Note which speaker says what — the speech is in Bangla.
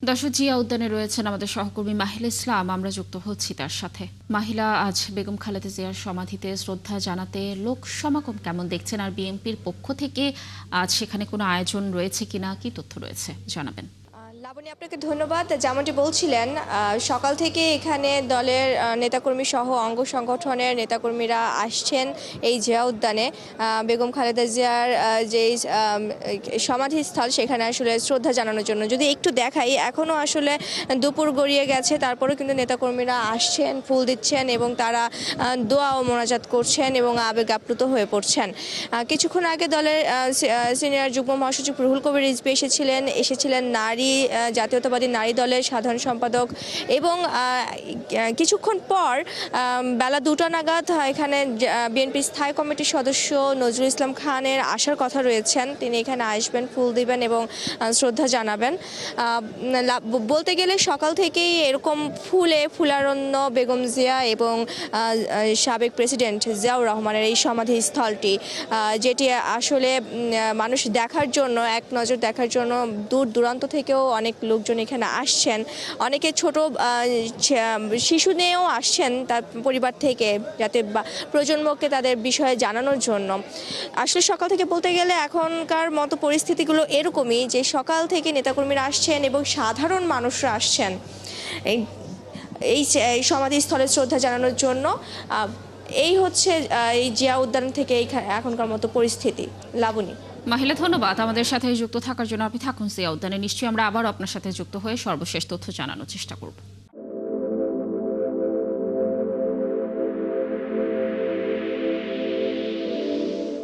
Speaker 1: দর্শক, জিয়া উদ্যানে রয়েছেন আমাদের সহকর্মী মাহিলা ইসলাম। আমরা যুক্ত হচ্ছি তার সাথে। মাহিলা, আজ বেগম খালেদা জিয়ার সমাধিতে শ্রদ্ধা জানাতে লোক সমাগম কেমন দেখছেন, আর বিএনপির পক্ষ থেকে আজ সেখানে কোনো আয়োজন রয়েছে কিনা, কি তথ্য রয়েছে জানাবেন?
Speaker 2: লাবণী, আপনাকে ধন্যবাদ। যেমনটি বলছিলেন, সকাল থেকে এখানে দলের নেতাকর্মী সহ অঙ্গ সংগঠনের নেতাকর্মীরা আসছেন এই জিয়া উদ্যানে বেগম খালেদা জিয়ার যেই সমাধিস্থল সেখানে আসলে শ্রদ্ধা জানানোর জন্য। যদি একটু দেখাই, এখনও আসলে দুপুর গড়িয়ে গেছে, তারপরেও কিন্তু নেতাকর্মীরা আসছেন, ফুল দিচ্ছেন এবং তারা দোয়া ও মোনাজাত করছেন এবং আবেগ আপ্লুত হয়ে পড়ছেন। কিছুক্ষণ আগে দলের সিনিয়র যুগ্ম মহাসচিব রুহুল কবির রিজভী এসেছিলেন নারী জাতীয়তাবাদী নারী দলের সাধারণ সম্পাদক, এবং কিছুক্ষণ পর বেলা 2টা নাগাদ এখানে বিএনপি স্থায়ী কমিটির সদস্য নজরুল ইসলাম খানের আসার কথা রয়েছেন। তিনি এখানে আসবেন, ফুল দিবেন এবং শ্রদ্ধা জানাবেন। বলতে গেলে সকাল থেকেই এরকম ফুলারণ্য বেগম জিয়া এবং সাবেক প্রেসিডেন্ট জিয়াউর রহমানের এই সমাধিস্থলটি, যেটি আসলে মানুষ দেখার জন্য, এক নজর দেখার জন্য দূর দূরান্ত থেকেও অনেক লোকজন এখানে আসছেন। অনেকে ছোট শিশু নিয়েও আসছেন তার পরিবার থেকে, যাতে প্রজন্মকে তাদের বিষয়ে জানানোর জন্য। আসলে সকাল থেকে বলতে গেলে এখনকার মতো পরিস্থিতিগুলো এরকমই, যে সকাল থেকে নেতাকর্মীরা আসছেন এবং সাধারণ মানুষরা আসছেন এই সমাধিস্থলে শ্রদ্ধা জানানোর জন্য। এই হচ্ছে এই জিয়া উদ্যান থেকে এখনকার মতো পরিস্থিতি। লাবণী।
Speaker 1: মাহিলা, ধন্যবাদ আমাদের সাথে যুক্ত থাকার জন্য। আপনি থাকুন জিয়া উদ্যানে, নিশ্চয়ই আমরা আবার আপনার সাথে যুক্ত হয়ে সর্বশেষ তথ্য জানানোর চেষ্টা করব।